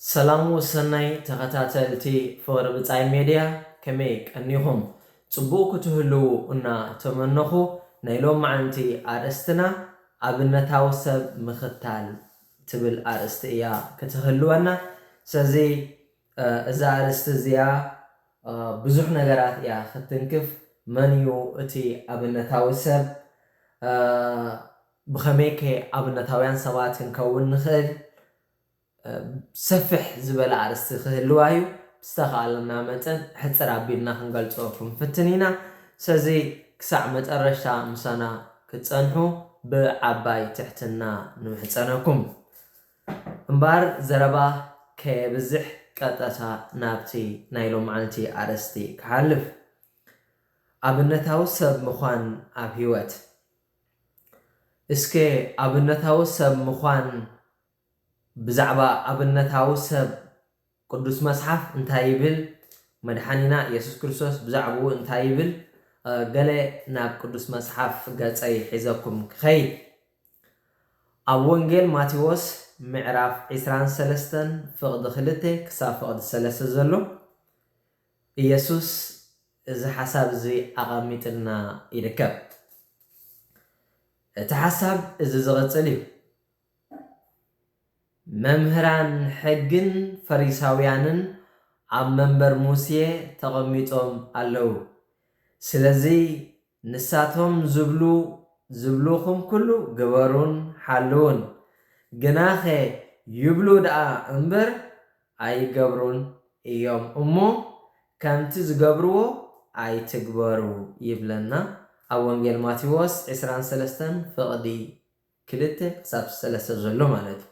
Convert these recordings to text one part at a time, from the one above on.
سلام وسناي تغتاتلتي فور بتاعي ميديا كميك أنيهم صبوك تهلو إن تمنخو نيلوم معنتي أرستنا أبنتاو سب مختال تبل أرستيا كتهلو أنا سزي إذا أرستزيا بزح نجارات يا ختنكف منيو أتي أبنتاو سب بخميك أبنتاويان سوات نكون نخل سفح زبالة عرست خلوايو استخالنا متن حتى رابينا خنقل صوفهم فتنينا سزي كسع متقرشتا مسانا كتسانحو بعباي تحتنا نمحتسانكم انبار زربا كبزح قطتا نابتي نايلو معنتي عرستي كحلف أبنتاو سب مخوان أبهيوت اسكي أبنتاو سب مخوان بزعبا أبنتاو سب قدس مسحف انتايبل مدحانينا يسوس كريستوس بزعبو انتايبل قال ناب قدس مسحف قالت أي حزاكم خير أول ماتيوس معراف عسران سلستن فقد خلته كسا فقد سلسة زلو يسوس إذا حساب زي أغاميتنا يركب تحسب إذا زغت لي ممهران حقن فريساويانن عم منبر موسى تقميتهم اللو سلزي نساتهم زبلوكم كله قبرون حلون جناخي يبلو دا انبر اي قبرون يوم امو كانت زقبرو اي تقبرو يبلنا اول ماتيوس عسران سلستن فقدي كلته ساب سلسة زلو مالتي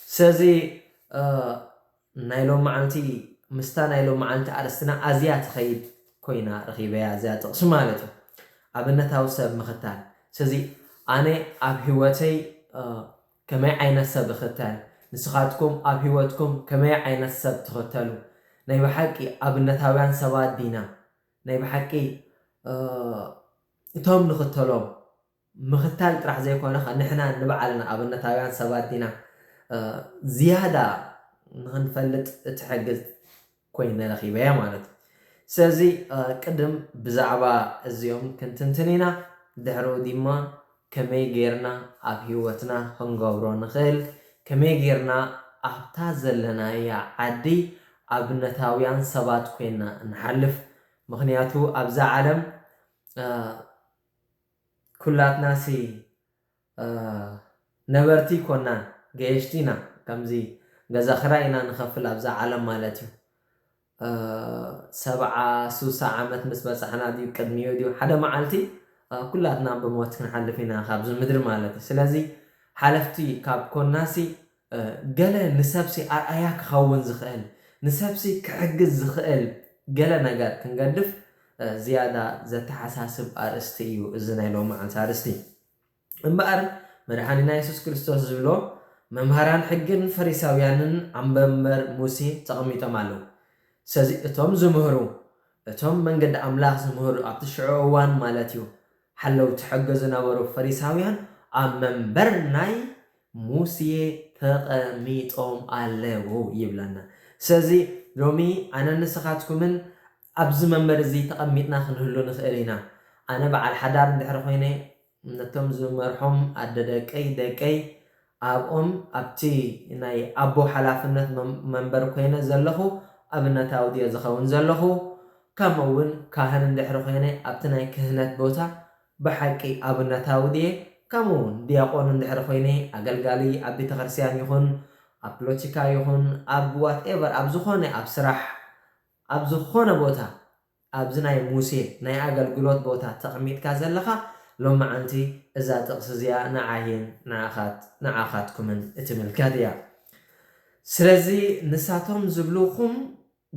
سازي نايلو معلتي مستا نايلو معلتي عرستنا ازيات خيب كوينا رخيبه ازيات سمالته ابنتاو سب مختال سازي انا اب هوتي كما عين سب ختال نسخاتكم اب هوتكم كما عين سب تختلوا ناي بحقي ابنتاويان سبات دينا ناي بحقي توم نختلهم مختال طرح زي كونه نحنا نبعلنا ابنتاويان سبات دينا زيادة نفلت تحجز كوينة لخيبة مالت سازي قدم بزعبا اليوم كنتنتنينا دحرو ديما كمي غيرنا أبهيوتنا هنغابرو نخيل كمي غيرنا أبتازلنا يا عدي أبنتاويان سبات كوينة نحلف مغنياتو أبزا عالم كلات ناسي نبرتي كونان جيشتينا كمزي غزا خراينا نخفل أبزا عالم مالتيو 7 سوسة عامت مسبسحنا ديو قدميو ديو حدا معالتي كلاتنا بموت كنحلفينا خابز مدر مالتي سلازي حلفتي كاب كوناسي قال نسابسي أرأياك خون زخيل نسابسي كعجز زخيل قال نقار كنقدف زيادة زت حساسب أرستيو الزنايلو معالتي أرستي انبقر مدحانينا يسوس كريستوس زبلو ممهران حقن فريساويانن عم بمبر موسى تقميتهم علو سازي اتهم زمهرو اتهم من قد أملاح زمهرو عبتشعوان مالاتيو حلو تحقز نورو فريساويان عم منبر ناي موسى تقميتهم علو يبلنا سازي رومي أنا نسخاتكم من أبز منبر زي تقميتنا خنهلو نخيرينا أنا بعد حدار ندحر خويني نتهم زمرحهم أددكي أبهم أبتي إني أبو حلافنة منبر كينا زلخو أبنتاو دي زخون زلخو كمون كاهن ندحر خويني أبتناي كهنة بوتا بحكي أبنتاو دي كمون دياقون ندحر خويني أقلقالي أبي تغرسيان يخون أبلوتيكا يخون أب وات إيبر أبزخوني أبسرح أبزخون بوتا أبزناي موسي ناي أقلقلوت بوتا تقميت كازلخا لو معنتي إذا تقصزيا نعاين نعاخاتكم اتملكاتيا سلازي نساتهم زبلوكم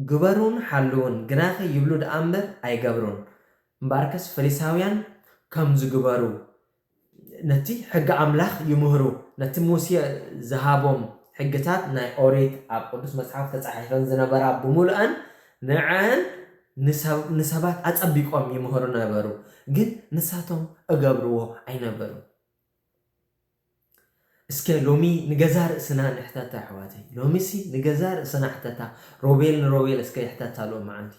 قبرون حلون قناخي يبلود أمبر أي قبرون مباركس فريساويان كم زقبرو نتي حق عملاخ يمهرو نتي موسى زهابهم حقتات ناي أوريت أب قدس مسحف تسعيشان زنبرا بمولأن نعان نسبات أتأبيكم يمهرو نبرو جن نساتهم أقبروه أي نبرو እስከ ሎሚ ንገዛር ስና ንሕተታ ኣሕዋተይ ሎሚ ሲ ንገዛር ስና ሕተታ ሮቤል ንሮቤል እስከ ይሕተታ ሎ መዓንቲ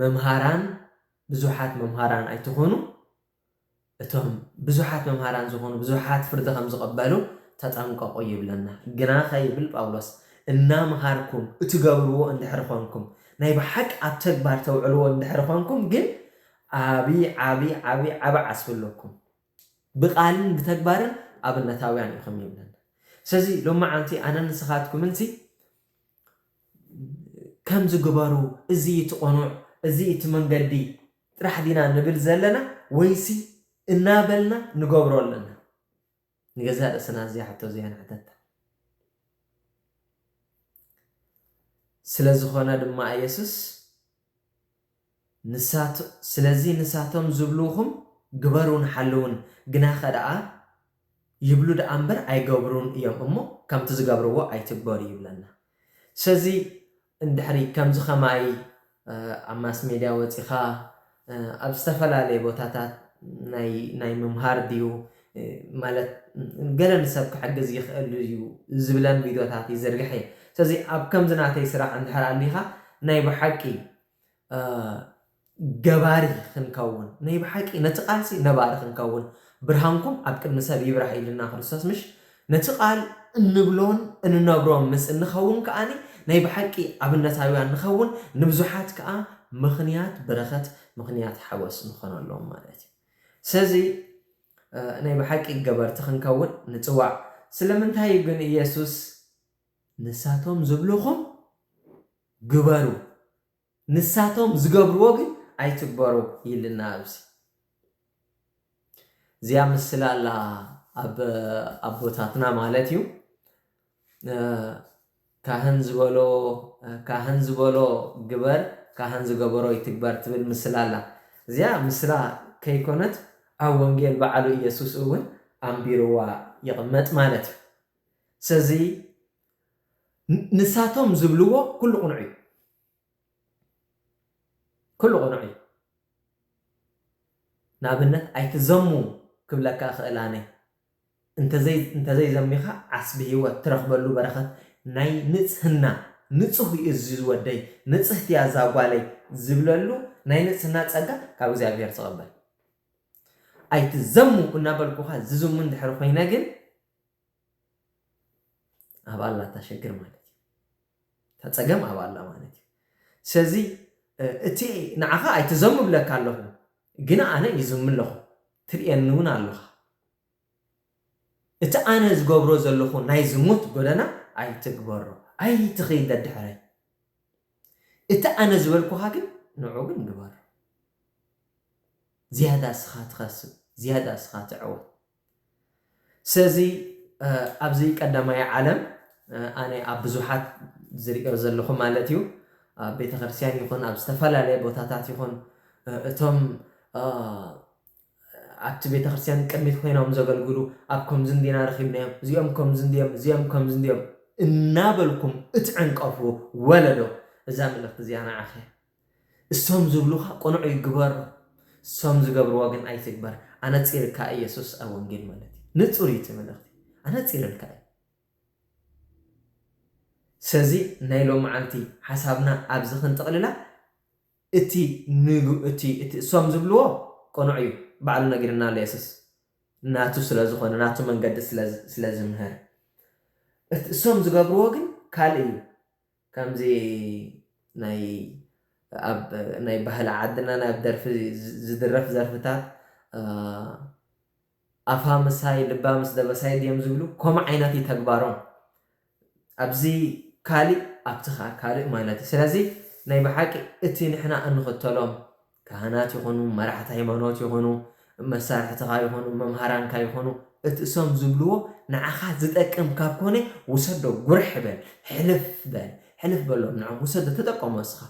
መምሃራን ብዙሓት መምሃራን ኣይትኾኑ እቶም ብዙሓት መምሃራን ዝኾኑ ብዙሓት ፍርዲ ከም ዝቐበሉ ተጠንቀቑ ይብለና ግና ኸይብል ጳውሎስ እናምሃርኩም እትገብርዎ እንድሕር ኮንኩም ናይ ብሓቂ ኣብ ተግባር ተውዕልዎ እንድሕር ኮንኩም ግን ዓብ ዓስብለኩም ብቃልን ብተግባርን ኣብነታውያን ኢኹም ይብለና ስለዚ ሎማ ዓንቲ ኣነ ንስኻትኩም እንሲ ከም ዝግበሩ እዚ ትቆኑዕ እዚ እቲ መንገዲ ጥራሕ ዲና ንብል ዘለና ወይሲ እናበልና ንገብሮ ኣለና ንገዛ ርእስና እዚኣ ሕቶ እዚኣ ንሕተታ ስለዝኾነ ድማ ኢየሱስ ስለዚ ንሳቶም ዝብልኹም ግበሩን ሓልውን ግና ኸደኣ ይብሉ ደኣ እምበር ኣይገብሩን እዮም እሞ ከምቲ ዝገብርዎ ኣይትግበሩ ይብለና ስለዚ እንድሕሪ ከምዚ ኸማይ ኣብ ማስ ሜድያ ወፂኻ ኣብ ዝተፈላለየ ቦታታት ናይ ምምሃር ድዩ ማለት ገለ ንሰብ ክሕግዝ ይኽእል እዩ ዝብለን ቪድዮታት ይዝርግሕ እየ ስለዚ ኣብ ከምዚ ናተይ ስራሕ እንድሕር ኣሊኻ ናይ ብሓቂ ገባሪ ክንከውን ናይ ብሓቂ ነቲ ቃልሲ ነባሪ ክንከውን ብርሃንኩም ኣብ ቅድሚ ሰብ ይብራህ ኢልና ክርስቶስ ምሽ ነቲ ቃል እንብሎን እንነግሮን ምስ እንኸውን ከዓኒ ናይ ብሓቂ ኣብነታውያን ንኸውን ንብዙሓት ከዓ ምኽንያት በረኸት ምኽንያት ሓወስ ንኾነሎም ማለት እዩ ስለዚ ናይ ብሓቂ ገበርቲ ክንከውን ንፅዋዕ ስለምንታይ ግን ኢየሱስ ንሳቶም ዝብልኹም ግበሩ ንሳቶም ዝገብርዎ ግን ኣይትግበሩ ይልና ኣብዚ እዚኣ ምስሊ ኣላ ኣብ ኣቦታትና ማለት እዩ ካህን ዝበሎ ግበር ካህን ዝገበሮ ይትግበር ትብል ምስሊ ኣላ እዚኣ ምስላ ከይኮነት ኣብ ወንጌል በዓሉ ኢየሱስ እውን ኣንቢርዋ ይቕመጥ ማለት እዩ ስለዚ ንሳቶም ዝብልዎ ኩሉ ቁኑዕ እዩ ኩሉ ቁኑዕ እዩ ንኣብነት ኣይትዘሙ ክብለካ ክእላነ እንተዘይዘሚኻ ዓስቢ ሂወት ትረኽበሉ በረኸት ናይ ንጽህና ንጹህ እዩ ዝወደይ ንጽህቲ እያ እዛ ጓለይ ዝብለሉ ናይ ንጽህና ጸጋ ካብ እግዚኣብሔር ዝቕበል ኣይትዘሙ እናበልኩኻ ዝዝሙ እንድሕር ኮይነ ግን ኣብ ኣላ ተሸግር ማለት እዩ ተጸገም ኣብ ኣላ ማለት እዩ ስለዚ እቲ ንዓኻ ኣይትዘሙ ብለካ ኣለኹ ግና ኣነ ይዝሙ ኣለኹ ትርእየኒ እውን ኣለኻ እቲ ኣነ ዝገብሮ ዘለኹ ናይ ዝሙት ጎደና ኣይትግበሮ ኣይትኸይድ ድሕረይ እቲ ኣነ ዝበልኩኻ ግን ንዑ ግን ግበር ዝያዳ ስኻ ትኸስብ ዝያዳ ስኻ ትዕወት ስለዚ ኣብዚ ቀዳማይ ዓለም ኣነ ኣብ ብዙሓት ዝሪኦ ዘለኹ ማለት እዩ ኣብ ቤተክርስትያን ይኹን ኣብ ዝተፈላለየ ቦታታት ይኹን እቶም ኣብቲ ቤተክርስትያን ቅድሚት ኮይኖም ዘገልግሉ ኣብ ከምዚ እንዲና ረኺብናዮም እዚኦም ከምዚ እንዲዮም እዚኦም ከምዚ እንዲዮም እናበልኩም እትዕንቀፉ ወለዶ እዛ መልእኽቲ እዚኣ ንዓኸ እሶም ዝብሉኻ ቁኑዕ ይግበሮ እሶም ዝገብርዎ ግን ኣይትግበር ኣነፂርካ ኢየሱስ ኣብ ወንጌል ማለት እዩ ንጹር እቲ መልእኽቲ ኣነፂርልካ እዩ ስለዚ ናይ ሎሚ መዓልቲ ሓሳብና ኣብዚ ክንጥቕልላ እቲ እሶም ዝብልዎ ቁኑዕ እዩ ባዕሉ ነጊርና ኣሎ ኢየሱስ ናቱ ስለዝኾነ ናቱ መንገዲ ስለዝምህር እቲ እሶም ዝገብርዎ ግን ካልእ እዩ ከምዚ ናይ ባህሊ ዓድና ናብ ደርፊ ዝድረፍ ዘርፍታት ኣፋ ምሳይ ልባ ምስ ደበሳይ ድዮም ዝብሉ ከምኡ ዓይነት እዩ ተግባሮም ኣብዚ ካልእ ኣብቲኻ ካልእ ማለት እዩ ስለዚ ናይ ብሓቂ እቲ ንሕና እንኽተሎም ካህናት ይኾኑ መራሕቲ ሃይማኖት ይኾኑ መሳርሕትኻ ይኾኑ መምሃራንካ ይኾኑ እቲ እሶም ዝብልዎ ንዓኻ ዝጠቅም ካብ ኮነ ውሰዶ ጉርሕ በል ሕልፍ በሎም ንዖም ውሰዶ ተጠቀሞ እስኻ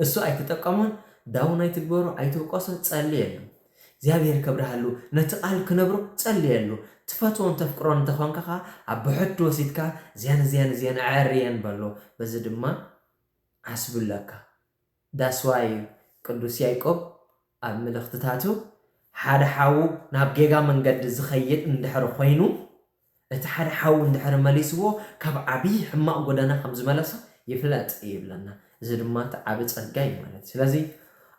እሱ ኣይትጠቀሙን ዳውን ኣይትግበሩ ኣይትውቀሶ ጸልየሉ እግዚኣብሔር ከብርሃሉ ነቲ ቃል ክነብሮ ጸልየሉ ትፈትዎን ተፍቅሮን እንተኾንካ ኣብ ብሕድ ወሲድካ ዝያን ኣዕርየን በሎ በዚ ድማ ዓስብለካ ዳስዋይ ቅዱስ ያዕቆብ ኣብ ምልክትታቱ ሓደ ሓው ናብ ጌጋ መንገዲ ዝኸይድ እንድሕር ኮይኑ እቲ ሓደ ሓው እንድሕር መሊስዎ ካብ ዓብይ ሕማቅ ጎደና ከም ዝመለሰ ይፍለጥ ይብለና እዚ ድማ ዓብ ጸጋ እዩ ማለት ስለዚ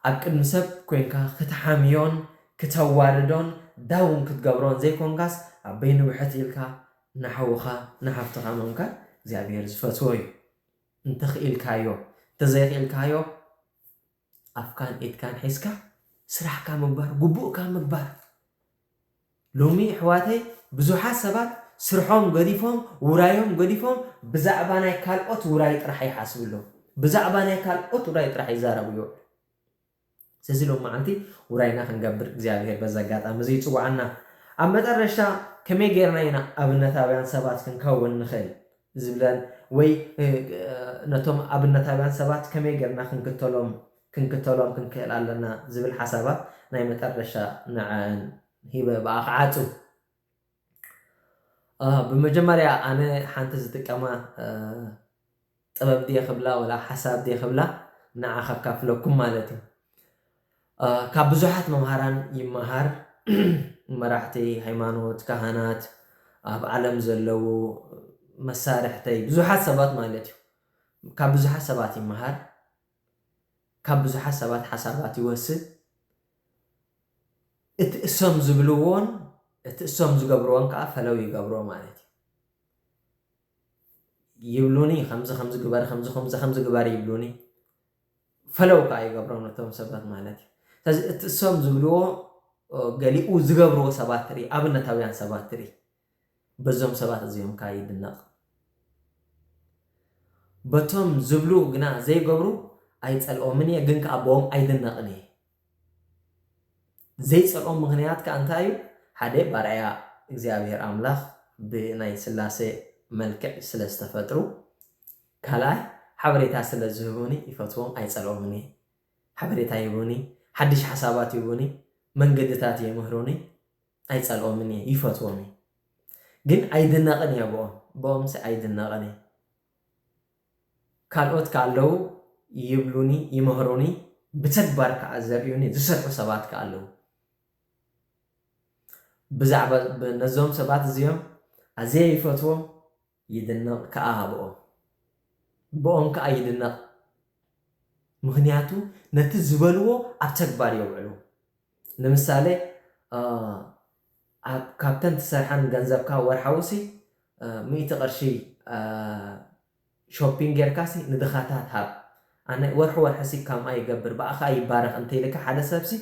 ኣብ ቅድሚ ሰብ ኮንካ ክትሓምዮን ክተዋርዶን ዳውን ክትገብሮን ዘይኮንካስ ኣብ በይኑ ውሕት ኢልካ ንሓውኻ ንሓፍትኻ ምምካር እግዚአብሔር ዝፈትዎ እዩ እንተኽኢልካዮ ተዘይኽኢልካዮ ኣፍካን ኢትካን ሒዝካ ስራሕካ ምግባር ጉቡእካ ምግባር ሎሚ ኣሕዋተይ ብዙሓት ሰባት ስርሖም ገዲፎም ውራዮም ገዲፎም ብዛዕባ ናይ ካልኦት ውራይ ጥራሕ ይሓስብሉ ብዛዕባ ናይ ካልኦት ውራይ ጥራሕ ይዛረቡ ይውዕሉ ስለዚ ሎም መዓልቲ ውራይና ክንገብር እግዚአብሔር በዛ ኣጋጣሚ እዚ ይፅዋዓና ኣብ መጨረሻ ከመይ ጌርና ኢና ኣብነታውያን ሰባት ክንከውን ንኽእል ዝብለን ወይ ነቶም ኣብነታውያን ሰባት ከመይ ጌርና ክንክተሎም ክንክእል ኣለና ዝብል ሓሳባት ናይ መጨረሻ ንዓን ሂበ ብኣኽዓፁ በመጀመሪያ ኣነ ሓንቲ ዝጥቀማ ጥበብ ድየ ክብላ ወላ ሓሳብ ድየ ክብላ ንዓኻ ካፍለኩም ማለት እዩ ካብ ብዙሓት መምሃራን ይመሃር መራሕቲ ሃይማኖት ካህናት ኣብ ዓለም ዘለው መሳርሕተይ ብዙሓት ሰባት ማለት እዩ ካብ ብዙሓት ሰባት ይመሃር ካብ ብዙሓት ሰባት ሓሳባት ይወስድ እቲ እሶም ዝብልዎን እቲ እሶም ዝገብርዎን ከዓ ፈለው ይገብሮ ማለት እዩ ይብሉኒ ከምዚ ግበር ከምዚ ግበር ይብሉኒ ፈለው ከዓ ይገብሮ ነቶም ሰባት ማለት እዩ ስለዚ እቲ እሶም ዝብልዎ ገሊኡ ዝገብርዎ ሰባት ትርኢ ኣብነታውያን ሰባት ትርኢ በዞም ሰባት እዚኦም ከዓ ይድነቕ በቶም ዝብሉ ግና ዘይገብሩ ኣይጸልኦምን እየ ግን ከዓ ቦኦም ኣይድነቕን እየ ዘይጸልኦም ምክንያት ከዓ እንታይ እዩ ሓደ ባርኣያ እግዚአብሔር ኣምላኽ ብናይ ስላሴ መልክዕ ስለ ዝተፈጥሩ ካልኣይ ሓበሬታ ስለ ዝህቡኒ ይፈትዎም ኣይጸልኦምን እየ ሓበሬታ ይህቡኒ ሓድሽ ሓሳባት ይህቡኒ መንገድታት የምህሩኒ ኣይጸልኦምን እየ ይፈትዎም እየ ግን ኣይድነቕን እየ ቦኦም ኣይድነቕን እየ ካልኦት ካለው ይብሉኒ ይምህሩኒ ብተግባር ከዓ ዘርእዩኒ ዝሰርሑ ሰባት ከዓ ኣለው ብዛዕባ ነዞም ሰባት እዚኦም ኣዝየ ይፈትዎም ይድነቕ ከዓ ቦኦም ከዓ ይድነቕ ምክንያቱ ነቲ ዝበልዎ ኣብ ተግባር የውዕሉ ንምሳሌ ካብተን ትሰርሐን ገንዘብካ ወርሓውሲ 100 ቅርሺ ሾፒንግ ጌርካሲ ንድኻታት ሃብ ኣነ ወርሒ ካምኣ ይገብር በኣኻ ይባረኽ እንተይልካ ሓደ ሰብሲ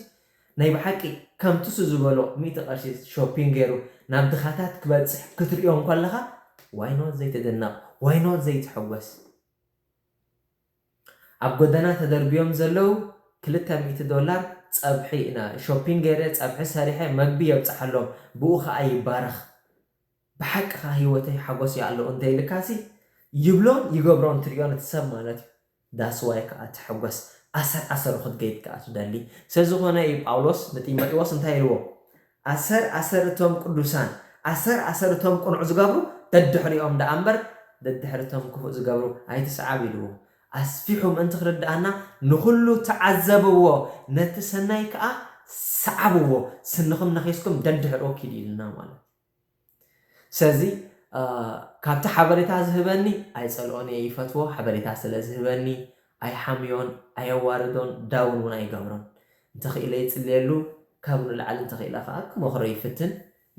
ናይ ብሓቂ ከምትሱ ዝበሎ 100 ቅርሺ ሾፒንግ ገይሩ ናብ ድኻታት ክበፅሕ ክትሪኦም ከለኻ ዋይኖት ዘይትድነቕ ዋይኖት ዘይትሕወስ ኣብ ጎደና ተደርቢዮም ዘለው $200 ፀብሒ ሾፒንግ ገይረ ፀብሒ ሰሪሐ መግቢ የብፅሓሎም ብኡ ከዓ ይባረኽ ብሓቂ ከዓ ህይወተይ ሓጎስ ያለው እንተይልካሲ ይብሎን ይገብሮን ትሪኦም ትሰብ ማለት እዩ ዳስዋይ ከዓ ትሕወስ ኣሰር ክትገይድ ከዓ ትደሊ ስለዝኾነ እዩ ጳውሎስ ንጢሞቴዎስ እንታይ ኢልዎ ኣሰር እቶም ቅዱሳን ኣሰር እቶም ቁኑዕ ዝገብሩ ደድሕሪኦም ዳ እምበር ደድሕሪቶም ክፉእ ዝገብሩ ኣይትስዓብ ኢልዎ ኣስፊሑም እንት ክርዳእና ንኩሉ ተዓዘብዎ ነቲ ሰናይ ከዓ ሰዓብዎ ስንኹም ነኺስኩም ደድሕሮ ኪድ ኢልና ማለት ስለዚ ካብቲ ሓበሬታ ዝህበኒ ኣይጸልኦን እየ ይፈትዎ ሓበሬታ ስለ ዝህበኒ ኣይሓምዮን ኣየዋርዶን ዳውን እውን ኣይገብሮን እንተኽኢለ ይጽልየሉ ካብ ንላዕሊ እንተኽኢለ ከዓ ክመኽሮ ይፍትን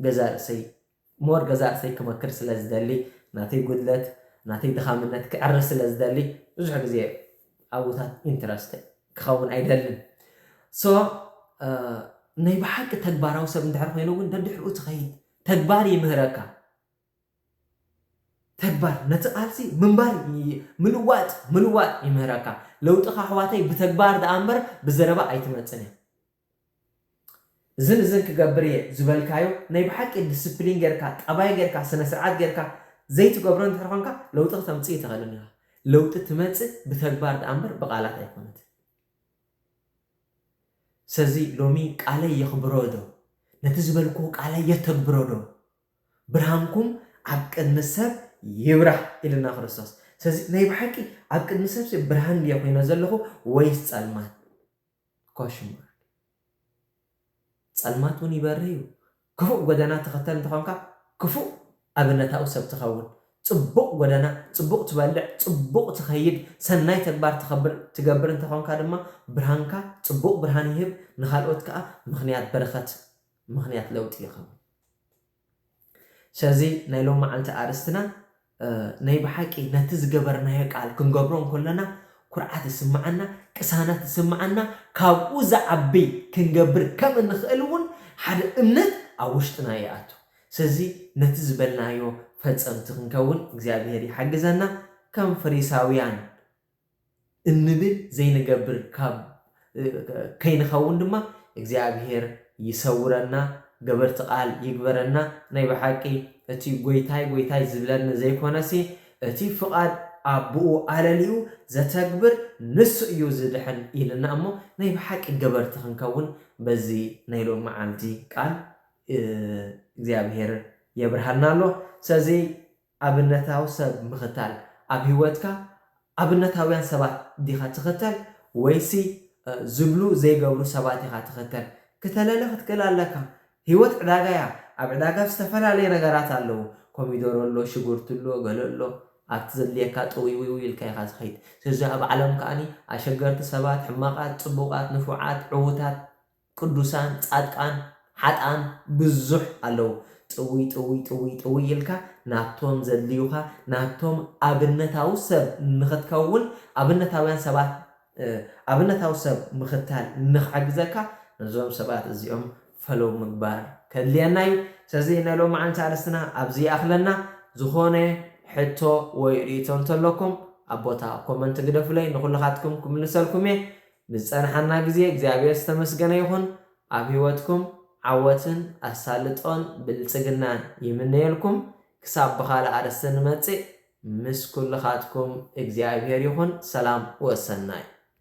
ገዛ ርእሰይ ክመክር ስለ ዝደሊ ናተይ ጉድለት ናተይ ድኻምነት ክዕርስ ስለ ዝደሊ ብዙሕ ግዜ ኣብታት ኢንትረስት ክኸውን ኣይደልን ናይ ብሓቂ ተግባራዊ ሰብ እንድሕር ኮይኑ እውን ደድሕሪኡ ትኸይድ ተግባር ይምህረካ ተግባር ነቲ ቃልሲ ምንባር ምልዋጥ ይምህረካ ለውጥኻ ኣሕዋተይ ብተግባር ዳ እምበር ብዘረባ ኣይትመፅን እዝን ክገብር እየ ዝበልካዮ ናይ ብሓቂ ዲስፕሊን ጌርካ ጠባይ ጌርካ ስነ ስርዓት ጌርካ ዘይትገብሮ እንድሕር ኮንካ ለውጢ ክተምፅእ ትኽእልን ኢኻ ለውጢ ትመፅእ ብተግባር ዳ እምበር ብቃላት ኣይኮነት ስለዚ ሎሚ ቃለይ የኽብሮ ዶ ነቲ ዝበልክዎ ቃለይ የተግብሮ ዶ ብርሃንኩም ኣብ ቅድሚ ሰብ ይብራህ ኢልና ክርስቶስ ስለዚ ናይ ብሓቂ ኣብ ቅድሚ ሰብ ብርሃን ድየ ኮይነ ዘለኹ ወይስ ጸልማት ኮሽማ ጸልማት እውን ይበርህ ክፉእ ጎደና ተኸተል እንተኾንካ ክፉእ ኣብነታዊ ሰብ ትኸውን ጽቡቕ ጎደና ጽቡቕ ትበልዕ ጽቡቕ ትኸይድ ሰናይ ተግባር ትገብር እንተኾንካ ድማ ብርሃንካ ጽቡቕ ብርሃን ይህብ ንኻልኦት ከዓ ምኽንያት በረኸት ምኽንያት ለውጢ ይኸውን ስለዚ ናይ ሎም መዓልቲ ኣርስትና ናይ ብሓቂ ነቲ ዝገበርናዮ ቃል ክንገብሮ እንከለና ኩርዓት ይስምዓና ቅሳነት ይስምዓና ካብኡ ዝዓቢ ክንገብር ከም እንኽእል እውን ሓደ እምነት ኣብ ውሽጥና ይኣቱ ስለዚ ነቲ ዝበልናዮ ፈጸምቲ ክንከውን እግዚአብሔር ይሓግዘና ከም ፈሪሳውያን እንብል ዘይንገብር ካብ ከይንኸውን ድማ እግዚአብሔር ይሰውረና ገበርቲ ቃል ይግበረና ናይ ብሓቂ እቲ ጎይታይ ዝብለኒ ዘይኮነሲ እቲ ፍቓድ ኣቦኡ ኣለልዩ ዘተግብር ንሱ እዩ ዝድሕን ኢልና እሞ ናይ ብሓቂ ገበርቲ ክንከውን በዚ ናይ ሎም መዓልቲ ቃል እግዚአብሔር የብርሃና ኣሎ ስለዚ ኣብነታዊ ሰብ ምኽታል ኣብ ህይወትካ ኣብነታውያን ሰባት ዲኻ ትኽተል ወይሲ ዝብሉ ዘይገብሩ ሰባት ዲኻ ትኽተል ከተለለ ክትክእል ኣለካ ህይወት ዕዳጋያ ኣብ ዕዳጋ ዝተፈላለዩ ነገራት ኣለዉ ኮሚዶሮ ኣሎ ሽጉርቲ ኣሎ ገለ ኣሎ ኣብቲ ዘድልየካ ጥውይ ኢልካ ኢኻ ዝኸይድ ስለዚ ኣብ ዓለም ከዓኒ ኣሸገርቲ ሰባት ሕማቃት ጽቡቃት ንፉዓት ዕዉታት ቅዱሳን ጻድቃን ሓጣን ብዙሕ ኣለዉ ጥውይ ኢልካ ናብቶም ዘድልዩኻ ናብቶም ኣብነታዊ ሰብ ንኽትከውን ኣብነታዊ ሰብ ምኽታል ንኽዓግዘካ ነዞም ሰባት እዚኦም ፈለው ምግባር ከድልየና እዩ ስለዚ ናይ ሎም መዓልቲ ኣርስትና ኣብዚ ኣኽለና ዝኾነ ሕቶ ወይ ርእቶ እንተለኩም ኣብ ቦታ ኮመንት ግደፍለይ ንኹልኻትኩም ክምልሰልኩም እየ ብዝፀንሐና ግዜ እግዚአብሔር ዝተመስገነ ይኹን ኣብ ህይወትኩም ዓወትን ኣሳልጦን ብልጽግናን ይምነየልኩም ክሳብ በኻልእ ኣርስቲ ንመጽእ ምስ ኩልኻትኩም እግዚአብሔር ይኹን ሰላም ወሰናይ